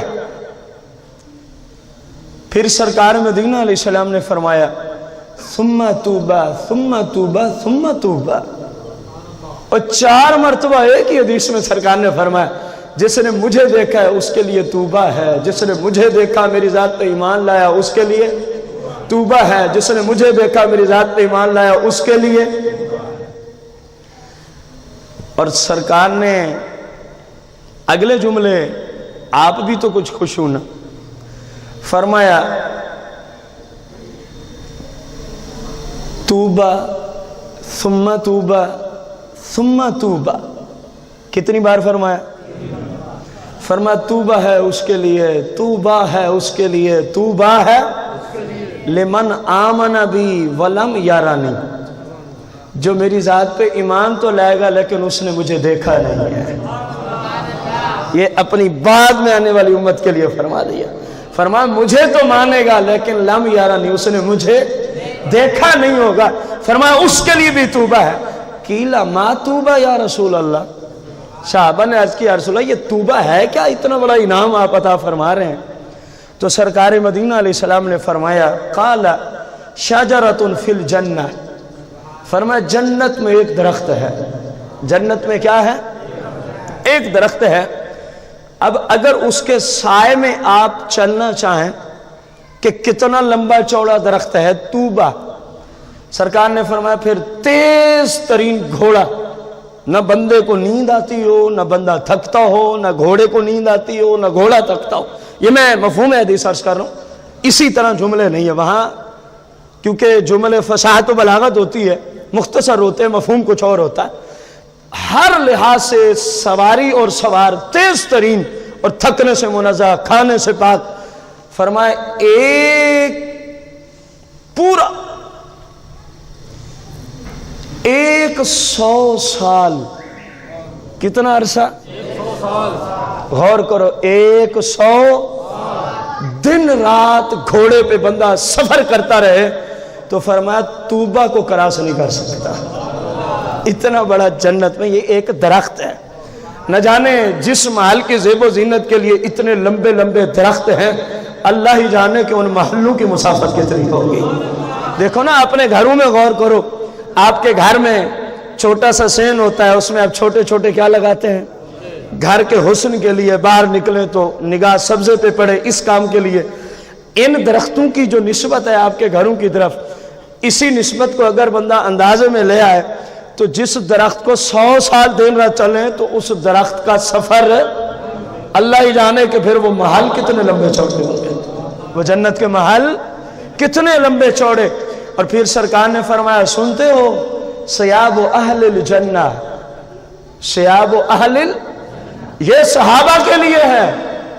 پھر سرکار مدینہ علیہ السلام نے فرمایا ثم توبہ ثم توبہ ثم توبہ، اور 4 مرتبہ ایک ہی حدیث میں سرکار نے فرمایا جس نے مجھے دیکھا ہے اس کے لیے توبہ ہے، جس نے مجھے دیکھا میری ذات پہ ایمان لایا اس کے لیے توبہ ہے، جس نے مجھے دیکھا میری ذات پہ ایمان لایا اس کے لیے۔ اور سرکار نے اگلے جملے آپ بھی تو کچھ خوش ہونا، فرمایا توبہ ثم توبہ ثم توبہ، کتنی بار فرمایا؟ فرمایا توبہ ہے اس کے لیے، توبہ ہے اس کے لیے، توبہ ہے لمن آمن بی ولم یرانی، جو میری ذات پہ ایمان تو لائے گا لیکن اس نے مجھے دیکھا نہیں ہے۔ یہ اپنی بعد میں آنے والی امت کے لیے فرما دیا، فرمایا مجھے تو مانے گا لیکن لم یرانی، اس نے مجھے دیکھا نہیں ہوگا، فرمایا اس کے لیے بھی توبہ ہے۔ قیل ما توبہ یا رسول اللہ، صحابہ نے عرض کی یا رسول اللہ یہ توبہ ہے کیا؟ اتنا بڑا انعام آپ عطا فرما رہے ہیں۔ تو سرکار مدینہ علیہ السلام نے فرمایا قال شجرۃ فی الجنہ، فرمایا جنت میں ایک درخت ہے، جنت میں کیا ہے؟ ایک درخت ہے۔ اب اگر اس کے سائے میں آپ چلنا چاہیں کہ کتنا لمبا چوڑا درخت ہے توبہ، سرکار نے فرمایا پھر تیز ترین گھوڑا، نہ بندے کو نیند آتی ہو، نہ بندہ تھکتا ہو، نہ گھوڑے کو نیند آتی ہو، نہ گھوڑا تھکتا ہو۔ یہ میں مفہوم حدیث عرض کر رہا ہوں، اسی طرح جملے نہیں ہے وہاں، کیونکہ جملے فصاحت و بلاغت ہوتی ہے، مختصر ہوتے ہیں، مفہوم کچھ اور ہوتا ہے۔ ہر لحاظ سے سواری اور سوار تیز ترین اور تھکنے سے منزہ، کھانے سے پاک، فرمائے ایک پورا 100 سال، کتنا عرصہ؟ 100 سال، غور کرو 100 دن رات گھوڑے پہ بندہ سفر کرتا رہے تو فرمایا توبہ کو کراس نہیں کر سکتا۔ اتنا بڑا جنت میں یہ ایک درخت ہے، نہ جانے جس محل کی زیب و زینت کے لیے اتنے لمبے لمبے درخت ہیں، اللہ ہی جانے کہ ان محلوں کی مسافت کتنی ہوگی۔ دیکھو نا اپنے گھروں میں غور کرو، آپ کے گھر میں چھوٹا سا سین ہوتا ہے، اس میں آپ چھوٹے چھوٹے کیا لگاتے ہیں؟ گھر کے حسن کے لیے، باہر نکلے تو نگاہ سبزے پہ پڑے، اس کام کے لیے۔ ان درختوں کی جو نسبت ہے آپ کے گھروں کی طرف، اسی نسبت کو اگر بندہ اندازے میں لے آئے تو جس درخت کو 100 سال دن رات چلیں تو اس درخت کا سفر اللہ ہی جانے کہ پھر وہ محل کتنے لمبے چوڑے ہوں گے، وہ جنت کے محل کتنے لمبے چوڑے۔ اور پھر سرکار نے فرمایا سنتے ہو سیاب اہل الجنہ، سیاب اہل یہ صحابہ کے لیے ہے،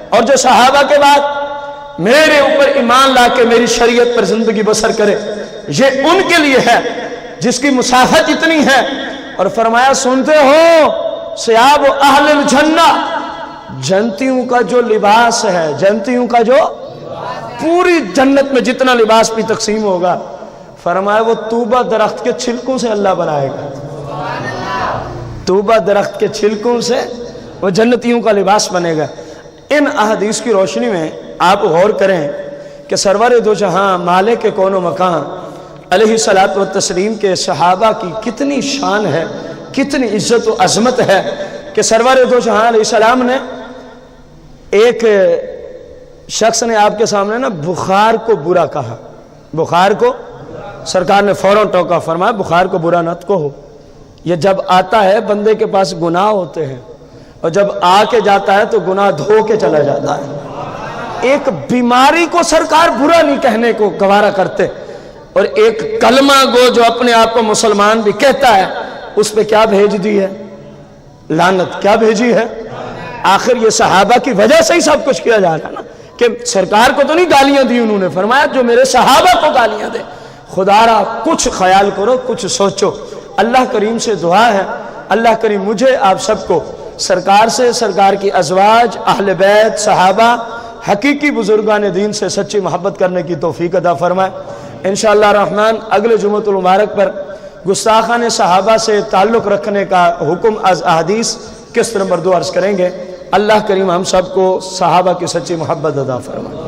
اور جو صحابہ کے بعد میرے اوپر ایمان لا کے میری شریعت پر زندگی بسر کرے، یہ ان کے لیے ہے جس کی مسافت اتنی ہے۔ اور فرمایا سنتے ہو سیاب اہل الجنہ، جنتیوں کا جو لباس ہے، جنتیوں کا جو پوری جنت میں جتنا لباس بھی تقسیم ہوگا، فرمایا وہ طوبہ درخت کے چھلکوں سے اللہ بنائے گا، طوبہ درخت کے چھلکوں سے وہ جنتیوں کا لباس بنے گا۔ ان احادیث کی روشنی میں آپ غور کریں کہ سرور دو جہاں مالک کون و مکان علیہ الصلوۃ والتسلیم کے صحابہ کی کتنی شان ہے، کتنی عزت و عظمت ہے کہ سرور دو جہاں علیہ السلام نے، ایک شخص نے آپ کے سامنے نا بخار کو برا کہا، بخار کو سرکار نے فوراً ٹوکا، فرمایا بخار کو برا نہ کہو، یہ جب آتا ہے بندے کے پاس گناہ ہوتے ہیں، اور جب آ کے جاتا ہے تو گناہ دھو کے چلا جاتا ہے۔ ایک بیماری کو سرکار برا نہیں کہنے کو گوارا کرتے، اور ایک کلمہ گو جو اپنے آپ کو مسلمان بھی کہتا ہے اس پہ کیا بھیج دی ہے؟ لعنت۔ کیا بھیجی ہے؟ آخر یہ صحابہ کی وجہ سے ہی سب کچھ کیا جا رہا نا، کہ سرکار کو تو نہیں گالیاں دی انہوں نے، فرمایا جو میرے صحابہ کو گالیاں دے۔ خدا را کچھ خیال کرو، کچھ سوچو۔ اللہ کریم سے دعا ہے، اللہ کریم مجھے آپ سب کو سرکار سے، سرکار کی ازواج، اہل بیت، صحابہ، حقیقی بزرگان دین سے سچی محبت کرنے کی توفیق عطا فرمائے۔ انشاءاللہ الرحمن اگلے جمعۃ المبارک پر گستاخان صحابہ سے تعلق رکھنے کا حکم از احادیث قسط نمبر 2 عرض کریں گے۔ اللہ کریم ہم سب کو صحابہ کی سچی محبت عطا فرمائے۔